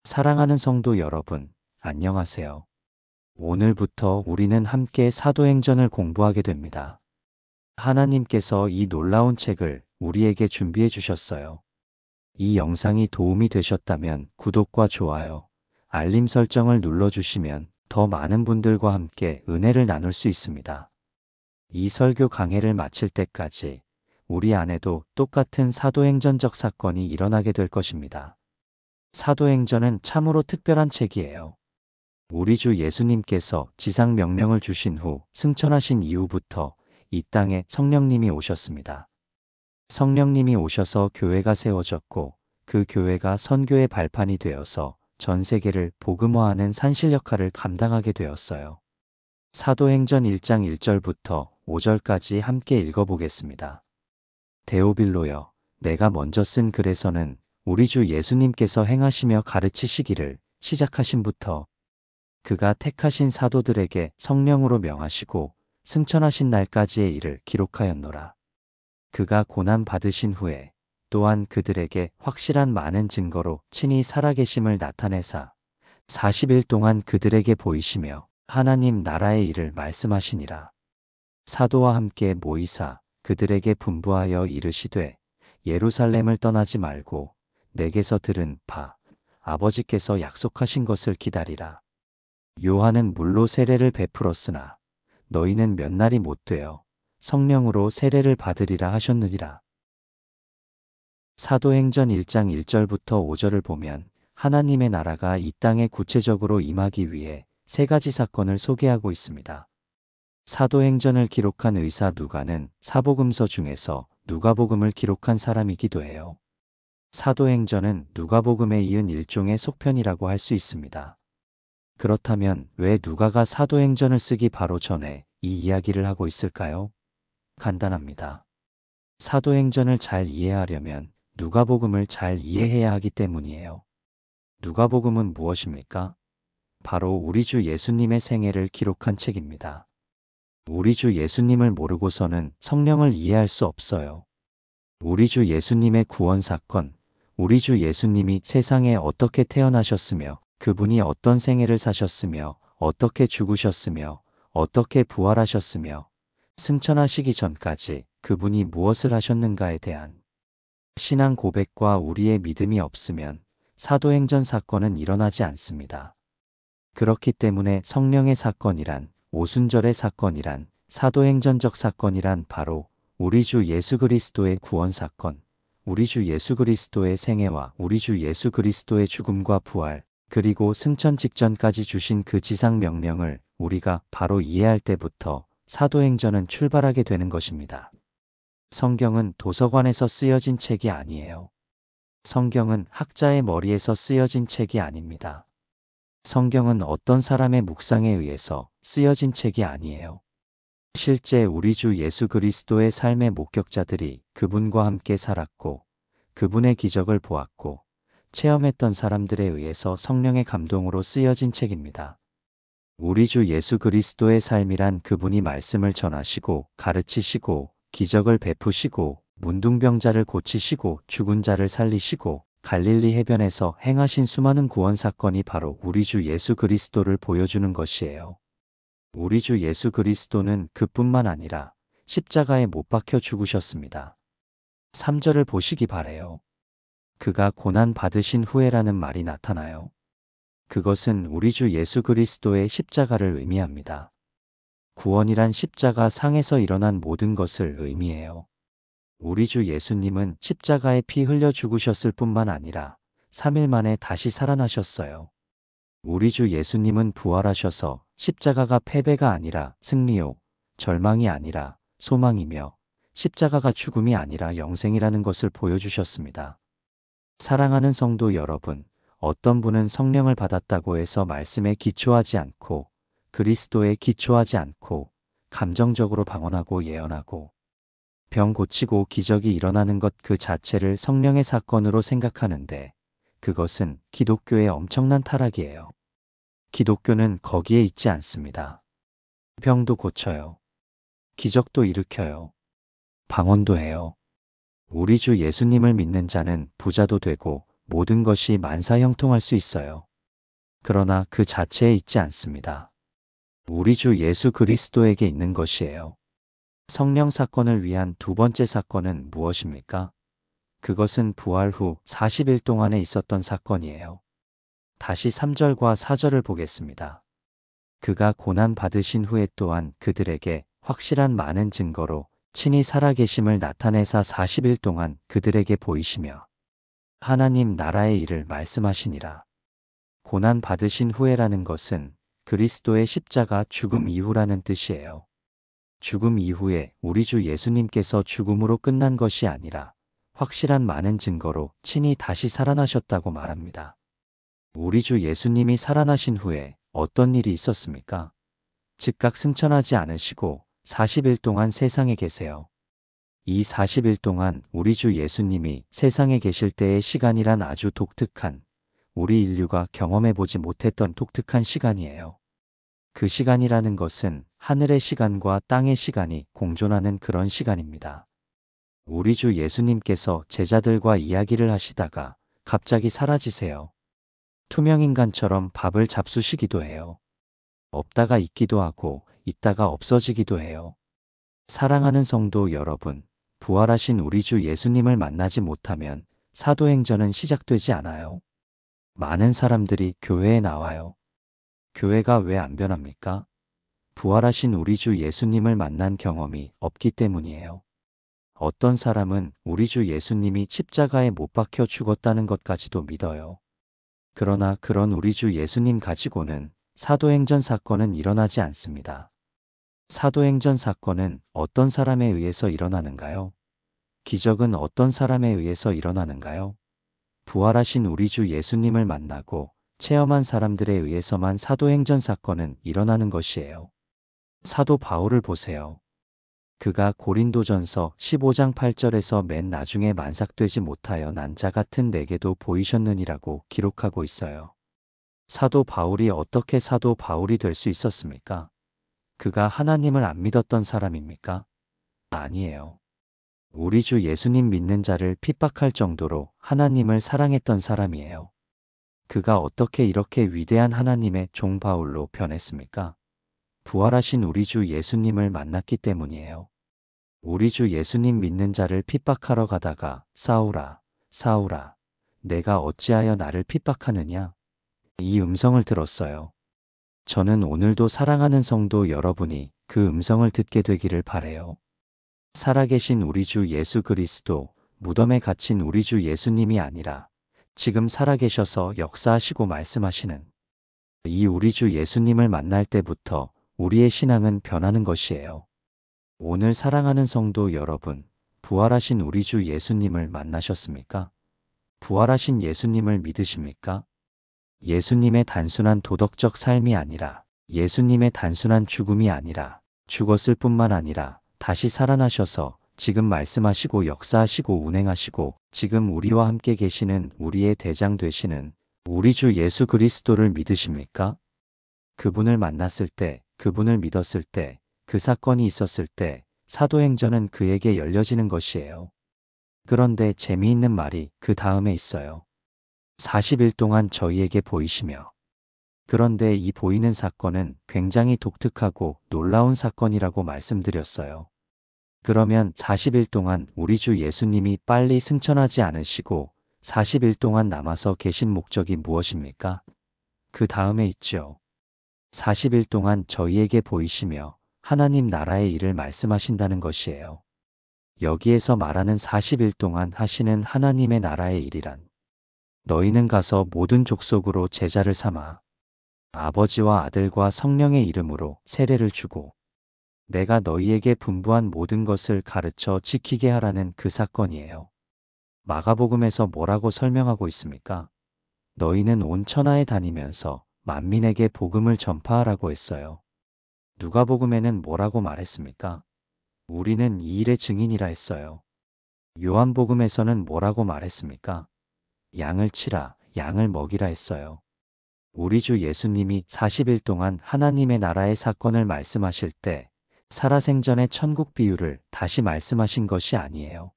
사랑하는 성도 여러분, 안녕하세요. 오늘부터 우리는 함께 사도행전을 공부하게 됩니다. 하나님께서 이 놀라운 책을 우리에게 준비해 주셨어요. 이 영상이 도움이 되셨다면 구독과 좋아요, 알림 설정을 눌러주시면 더 많은 분들과 함께 은혜를 나눌 수 있습니다. 이 설교 강해를 마칠 때까지 우리 안에도 똑같은 사도행전적 사건이 일어나게 될 것입니다. 사도행전은 참으로 특별한 책이에요. 우리 주 예수님께서 지상 명령을 주신 후 승천하신 이후부터 이 땅에 성령님이 오셨습니다. 성령님이 오셔서 교회가 세워졌고 그 교회가 선교의 발판이 되어서 전 세계를 복음화하는 산실 역할을 감당하게 되었어요. 사도행전 1장 1절부터 5절까지 함께 읽어보겠습니다. 데오빌로여, 내가 먼저 쓴 글에서는 우리 주 예수님께서 행하시며 가르치시기를 시작하신부터 그가 택하신 사도들에게 성령으로 명하시고 승천하신 날까지의 일을 기록하였노라. 그가 고난 받으신 후에 또한 그들에게 확실한 많은 증거로 친히 살아계심을 나타내사 40일 동안 그들에게 보이시며 하나님 나라의 일을 말씀하시니라. 사도와 함께 모이사 그들에게 분부하여 이르시되 예루살렘을 떠나지 말고 내게서 들은 바 아버지께서 약속하신 것을 기다리라. 요한은 물로 세례를 베풀었으나 너희는 몇 날이 못 되어 성령으로 세례를 받으리라 하셨느니라. 사도행전 1장 1절부터 5절을 보면 하나님의 나라가 이 땅에 구체적으로 임하기 위해 세 가지 사건을 소개하고 있습니다. 사도행전을 기록한 의사 누가는 사복음서 중에서 누가복음을 기록한 사람이기도 해요. 사도행전은 누가복음에 이은 일종의 속편이라고 할 수 있습니다. 그렇다면 왜 누가가 사도행전을 쓰기 바로 전에 이 이야기를 하고 있을까요? 간단합니다. 사도행전을 잘 이해하려면 누가복음을 잘 이해해야 하기 때문이에요. 누가복음은 무엇입니까? 바로 우리 주 예수님의 생애를 기록한 책입니다. 우리 주 예수님을 모르고서는 성령을 이해할 수 없어요. 우리 주 예수님의 구원 사건, 우리 주 예수님이 세상에 어떻게 태어나셨으며 그분이 어떤 생애를 사셨으며 어떻게 죽으셨으며 어떻게 부활하셨으며 승천하시기 전까지 그분이 무엇을 하셨는가에 대한 신앙 고백과 우리의 믿음이 없으면 사도행전 사건은 일어나지 않습니다. 그렇기 때문에 성령의 사건이란, 오순절의 사건이란, 사도행전적 사건이란 바로 우리 주 예수 그리스도의 구원 사건, 우리 주 예수 그리스도의 생애와 우리 주 예수 그리스도의 죽음과 부활, 그리고 승천 직전까지 주신 그 지상 명령을 우리가 바로 이해할 때부터 사도행전은 출발하게 되는 것입니다. 성경은 도서관에서 쓰여진 책이 아니에요. 성경은 학자의 머리에서 쓰여진 책이 아닙니다. 성경은 어떤 사람의 묵상에 의해서 쓰여진 책이 아니에요. 실제 우리 주 예수 그리스도의 삶의 목격자들이 그분과 함께 살았고 그분의 기적을 보았고 체험했던 사람들에 의해서 성령의 감동으로 쓰여진 책입니다. 우리 주 예수 그리스도의 삶이란 그분이 말씀을 전하시고 가르치시고 기적을 베푸시고 문둥병자를 고치시고 죽은 자를 살리시고 갈릴리 해변에서 행하신 수많은 구원 사건이 바로 우리 주 예수 그리스도를 보여주는 것이에요. 우리 주 예수 그리스도는 그뿐만 아니라 십자가에 못 박혀 죽으셨습니다. 3절을 보시기 바래요. 그가 고난 받으신 후에라는 말이 나타나요. 그것은 우리 주 예수 그리스도의 십자가를 의미합니다. 구원이란 십자가 상에서 일어난 모든 것을 의미해요. 우리 주 예수님은 십자가에 피 흘려 죽으셨을 뿐만 아니라 3일 만에 다시 살아나셨어요. 우리 주 예수님은 부활하셔서 십자가가 패배가 아니라 승리요, 절망이 아니라 소망이며 십자가가 죽음이 아니라 영생이라는 것을 보여주셨습니다. 사랑하는 성도 여러분, 어떤 분은 성령을 받았다고 해서 말씀에 기초하지 않고 그리스도에 기초하지 않고 감정적으로 방언하고 예언하고 병 고치고 기적이 일어나는 것 그 자체를 성령의 사건으로 생각하는데 그것은 기독교의 엄청난 타락이에요. 기독교는 거기에 있지 않습니다. 병도 고쳐요. 기적도 일으켜요. 방언도 해요. 우리 주 예수님을 믿는 자는 부자도 되고 모든 것이 만사형통할 수 있어요. 그러나 그 자체에 있지 않습니다. 우리 주 예수 그리스도에게 있는 것이에요. 성령 사건을 위한 두 번째 사건은 무엇입니까? 그것은 부활 후 40일 동안에 있었던 사건이에요. 다시 3절과 4절을 보겠습니다. 그가 고난 받으신 후에 또한 그들에게 확실한 많은 증거로 친히 살아계심을 나타내사 40일 동안 그들에게 보이시며 하나님 나라의 일을 말씀하시니라. 고난 받으신 후에라는 것은 그리스도의 십자가 죽음 이후라는 뜻이에요. 죽음 이후에 우리 주 예수님께서 죽음으로 끝난 것이 아니라 확실한 많은 증거로 친히 다시 살아나셨다고 말합니다. 우리 주 예수님이 살아나신 후에 어떤 일이 있었습니까? 즉각 승천하지 않으시고 40일 동안 세상에 계세요. 이 40일 동안 우리 주 예수님이 세상에 계실 때의 시간이란 아주 독특한, 우리 인류가 경험해보지 못했던 독특한 시간이에요. 그 시간이라는 것은 하늘의 시간과 땅의 시간이 공존하는 그런 시간입니다. 우리 주 예수님께서 제자들과 이야기를 하시다가 갑자기 사라지세요. 투명인간처럼 밥을 잡수시기도 해요. 없다가 있기도 하고 있다가 없어지기도 해요. 사랑하는 성도 여러분, 부활하신 우리 주 예수님을 만나지 못하면 사도행전은 시작되지 않아요. 많은 사람들이 교회에 나와요. 교회가 왜 안 변합니까? 부활하신 우리 주 예수님을 만난 경험이 없기 때문이에요. 어떤 사람은 우리 주 예수님이 십자가에 못 박혀 죽었다는 것까지도 믿어요. 그러나 그런 우리 주 예수님 가지고는 사도행전 사건은 일어나지 않습니다. 사도행전 사건은 어떤 사람에 의해서 일어나는가요? 기적은 어떤 사람에 의해서 일어나는가요? 부활하신 우리 주 예수님을 만나고 체험한 사람들에 의해서만 사도행전 사건은 일어나는 것이에요. 사도 바울을 보세요. 그가 고린도전서 15장 8절에서 맨 나중에 만삭되지 못하여 난 자 같은 내게도 보이셨느니라고 기록하고 있어요. 사도 바울이 어떻게 사도 바울이 될 수 있었습니까? 그가 하나님을 안 믿었던 사람입니까? 아니에요. 우리 주 예수님 믿는 자를 핍박할 정도로 하나님을 사랑했던 사람이에요. 그가 어떻게 이렇게 위대한 하나님의 종 바울로 변했습니까? 부활하신 우리 주 예수님을 만났기 때문이에요. 우리 주 예수님 믿는 자를 핍박하러 가다가 사울아, 사울아, 내가 어찌하여 나를 핍박하느냐? 이 음성을 들었어요. 저는 오늘도 사랑하는 성도 여러분이 그 음성을 듣게 되기를 바래요. 살아계신 우리 주 예수 그리스도, 무덤에 갇힌 우리 주 예수님이 아니라 지금 살아계셔서 역사하시고 말씀하시는 이 우리 주 예수님을 만날 때부터 우리의 신앙은 변하는 것이에요. 오늘 사랑하는 성도 여러분, 부활하신 우리 주 예수님을 만나셨습니까? 부활하신 예수님을 믿으십니까? 예수님의 단순한 도덕적 삶이 아니라, 예수님의 단순한 죽음이 아니라, 죽었을 뿐만 아니라 다시 살아나셔서 지금 말씀하시고 역사하시고 운행하시고 지금 우리와 함께 계시는 우리의 대장 되시는 우리 주 예수 그리스도를 믿으십니까? 그분을 만났을 때, 그분을 믿었을 때, 그 사건이 있었을 때 사도행전은 그에게 열려지는 것이에요. 그런데 재미있는 말이 그 다음에 있어요. 40일 동안 저희에게 보이시며. 그런데 이 보이는 사건은 굉장히 독특하고 놀라운 사건이라고 말씀드렸어요. 그러면 40일 동안 우리 주 예수님이 빨리 승천하지 않으시고 40일 동안 남아서 계신 목적이 무엇입니까? 그 다음에 있죠. 40일 동안 저희에게 보이시며 하나님 나라의 일을 말씀하신다는 것이에요. 여기에서 말하는 40일 동안 하시는 하나님의 나라의 일이란 너희는 가서 모든 족속으로 제자를 삼아 아버지와 아들과 성령의 이름으로 세례를 주고 내가 너희에게 분부한 모든 것을 가르쳐 지키게 하라는 그 사건이에요. 마가복음에서 뭐라고 설명하고 있습니까? 너희는 온 천하에 다니면서 만민에게 복음을 전파하라고 했어요. 누가복음에는 뭐라고 말했습니까? 우리는 이 일의 증인이라 했어요. 요한복음에서는 뭐라고 말했습니까? 양을 치라, 양을 먹이라 했어요. 우리 주 예수님이 40일 동안 하나님의 나라의 사건을 말씀하실 때 살아생전의 천국 비유를 다시 말씀하신 것이 아니에요.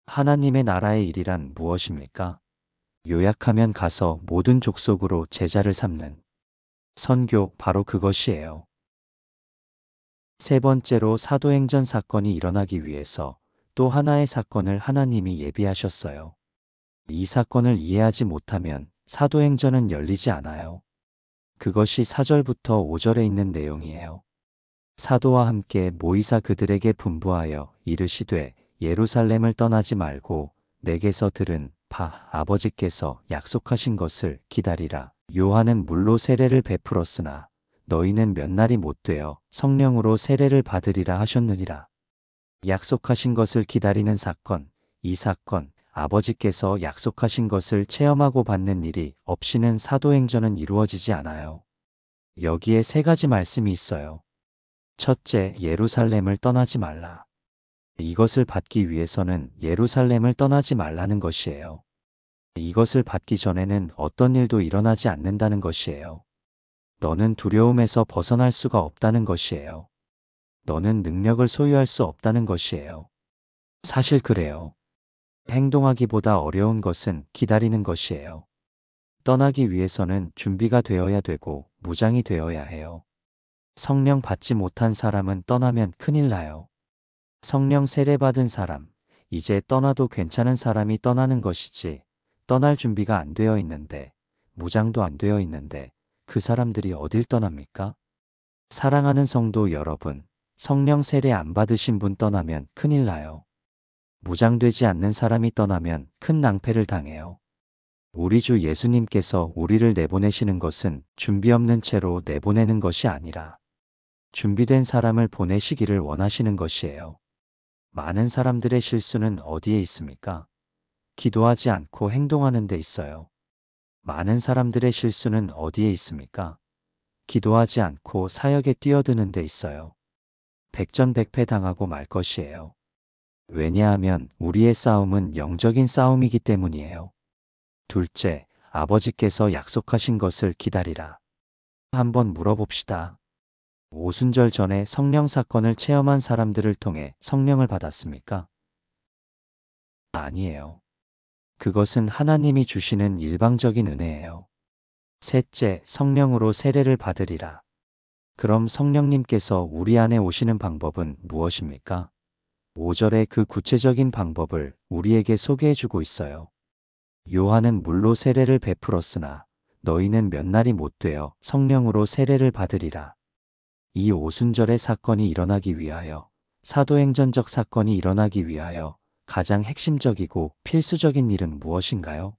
하나님의 나라의 일이란 무엇입니까? 요약하면 가서 모든 족속으로 제자를 삼는 선교, 바로 그것이에요. 세 번째로 사도행전 사건이 일어나기 위해서 또 하나의 사건을 하나님이 예비하셨어요. 이 사건을 이해하지 못하면 사도행전은 열리지 않아요. 그것이 4절부터 5절에 있는 내용이에요. 사도와 함께 모이사 그들에게 분부하여 이르시되 예루살렘을 떠나지 말고 내게서 들은 바 아버지께서 약속하신 것을 기다리라. 요한은 물로 세례를 베풀었으나 너희는 몇 날이 못 되어 성령으로 세례를 받으리라 하셨느니라. 약속하신 것을 기다리는 사건, 이 사건, 아버지께서 약속하신 것을 체험하고 받는 일이 없이는 사도행전은 이루어지지 않아요. 여기에 세 가지 말씀이 있어요. 첫째, 예루살렘을 떠나지 말라. 이것을 받기 위해서는 예루살렘을 떠나지 말라는 것이에요. 이것을 받기 전에는 어떤 일도 일어나지 않는다는 것이에요. 너는 두려움에서 벗어날 수가 없다는 것이에요. 너는 능력을 소유할 수 없다는 것이에요. 사실 그래요. 행동하기보다 어려운 것은 기다리는 것이에요. 떠나기 위해서는 준비가 되어야 되고 무장이 되어야 해요. 성령 받지 못한 사람은 떠나면 큰일 나요. 성령 세례받은 사람, 이제 떠나도 괜찮은 사람이 떠나는 것이지, 떠날 준비가 안 되어 있는데, 무장도 안 되어 있는데, 그 사람들이 어딜 떠납니까? 사랑하는 성도 여러분, 성령 세례 안 받으신 분 떠나면 큰일 나요. 무장되지 않는 사람이 떠나면 큰 낭패를 당해요. 우리 주 예수님께서 우리를 내보내시는 것은 준비 없는 채로 내보내는 것이 아니라 준비된 사람을 보내시기를 원하시는 것이에요. 많은 사람들의 실수는 어디에 있습니까? 기도하지 않고 행동하는 데 있어요. 많은 사람들의 실수는 어디에 있습니까? 기도하지 않고 사역에 뛰어드는 데 있어요. 백전백패 당하고 말 것이에요. 왜냐하면 우리의 싸움은 영적인 싸움이기 때문이에요. 둘째, 아버지께서 약속하신 것을 기다리라. 한번 물어봅시다. 오순절 전에 성령 사건을 체험한 사람들을 통해 성령을 받았습니까? 아니에요. 그것은 하나님이 주시는 일방적인 은혜예요. 셋째, 성령으로 세례를 받으리라. 그럼 성령님께서 우리 안에 오시는 방법은 무엇입니까? 5절에 그 구체적인 방법을 우리에게 소개해 주고 있어요. 요한은 물로 세례를 베풀었으나 너희는 몇 날이 못 되어 성령으로 세례를 받으리라. 이 오순절의 사건이 일어나기 위하여, 사도행전적 사건이 일어나기 위하여 가장 핵심적이고 필수적인 일은 무엇인가요?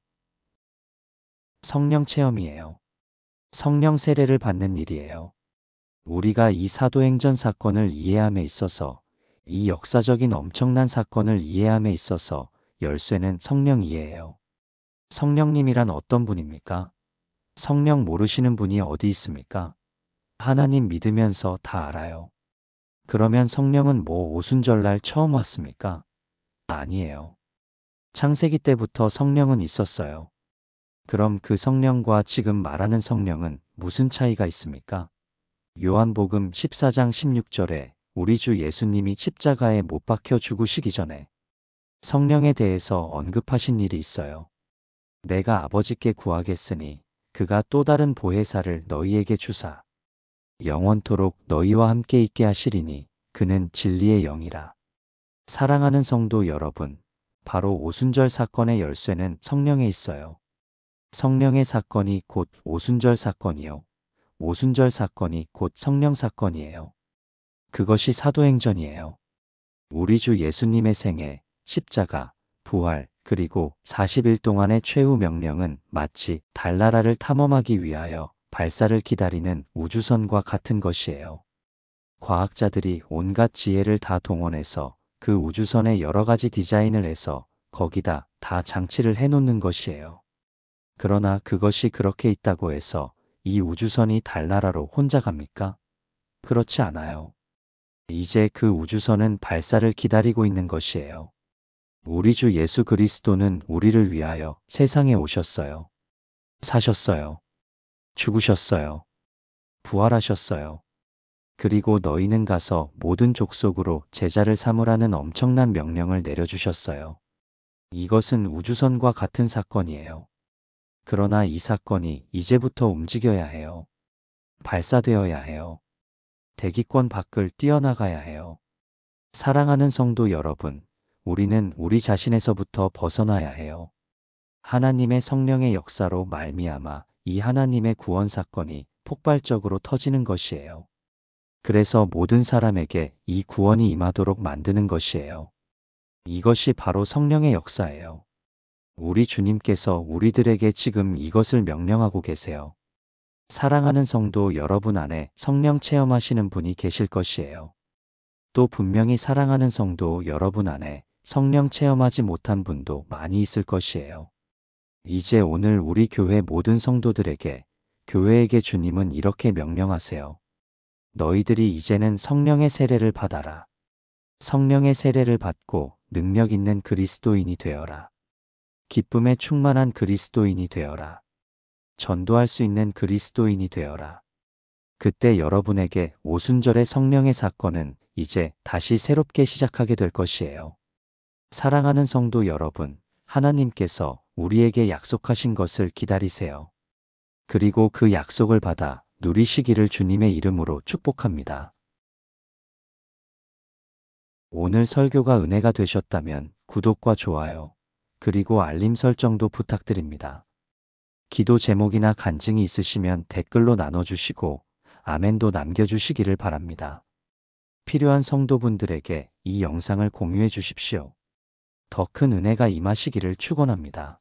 성령 체험이에요. 성령 세례를 받는 일이에요. 우리가 이 사도행전 사건을 이해함에 있어서, 이 역사적인 엄청난 사건을 이해함에 있어서 열쇠는 성령 이해예요. 성령님이란 어떤 분입니까? 성령 모르시는 분이 어디 있습니까? 하나님 믿으면서 다 알아요. 그러면 성령은 뭐 오순절날 처음 왔습니까? 아니에요. 창세기 때부터 성령은 있었어요. 그럼 그 성령과 지금 말하는 성령은 무슨 차이가 있습니까? 요한복음 14장 16절에 우리 주 예수님이 십자가에 못 박혀 죽으시기 전에 성령에 대해서 언급하신 일이 있어요. 내가 아버지께 구하겠으니 그가 또 다른 보혜사를 너희에게 주사 영원토록 너희와 함께 있게 하시리니 그는 진리의 영이라. 사랑하는 성도 여러분, 바로 오순절 사건의 열쇠는 성령에 있어요. 성령의 사건이 곧 오순절 사건이요. 오순절 사건이 곧 성령 사건이에요. 그것이 사도행전이에요. 우리 주 예수님의 생애, 십자가, 부활, 그리고 40일 동안의 최후 명령은 마치 달나라를 탐험하기 위하여 발사를 기다리는 우주선과 같은 것이에요. 과학자들이 온갖 지혜를 다 동원해서 그 우주선에 여러 가지 디자인을 해서 거기다 다 장치를 해놓는 것이에요. 그러나 그것이 그렇게 있다고 해서 이 우주선이 달나라로 혼자 갑니까? 그렇지 않아요. 이제 그 우주선은 발사를 기다리고 있는 것이에요. 우리 주 예수 그리스도는 우리를 위하여 세상에 오셨어요. 사셨어요. 죽으셨어요. 부활하셨어요. 그리고 너희는 가서 모든 족속으로 제자를 삼으라는 엄청난 명령을 내려주셨어요. 이것은 우주선과 같은 사건이에요. 그러나 이 사건이 이제부터 움직여야 해요. 발사되어야 해요. 대기권 밖을 뛰어나가야 해요. 사랑하는 성도 여러분, 우리는 우리 자신에서부터 벗어나야 해요. 하나님의 성령의 역사로 말미암아 이 하나님의 구원 사건이 폭발적으로 터지는 것이에요. 그래서 모든 사람에게 이 구원이 임하도록 만드는 것이에요. 이것이 바로 성령의 역사예요. 우리 주님께서 우리들에게 지금 이것을 명령하고 계세요. 사랑하는 성도 여러분 안에 성령 체험하시는 분이 계실 것이에요. 또 분명히 사랑하는 성도 여러분 안에 성령 체험하지 못한 분도 많이 있을 것이에요. 이제 오늘 우리 교회 모든 성도들에게, 교회에게 주님은 이렇게 명령하세요. 너희들이 이제는 성령의 세례를 받아라. 성령의 세례를 받고 능력 있는 그리스도인이 되어라. 기쁨에 충만한 그리스도인이 되어라. 전도할 수 있는 그리스도인이 되어라. 그때 여러분에게 오순절의 성령의 사건은 이제 다시 새롭게 시작하게 될 것이에요. 사랑하는 성도 여러분, 하나님께서 우리에게 약속하신 것을 기다리세요. 그리고 그 약속을 받아 누리시기를 주님의 이름으로 축복합니다. 오늘 설교가 은혜가 되셨다면 구독과 좋아요, 그리고 알림 설정도 부탁드립니다. 기도 제목이나 간증이 있으시면 댓글로 나눠주시고 아멘도 남겨주시기를 바랍니다. 필요한 성도분들에게 이 영상을 공유해 주십시오. 더 큰 은혜가 임하시기를 축원합니다.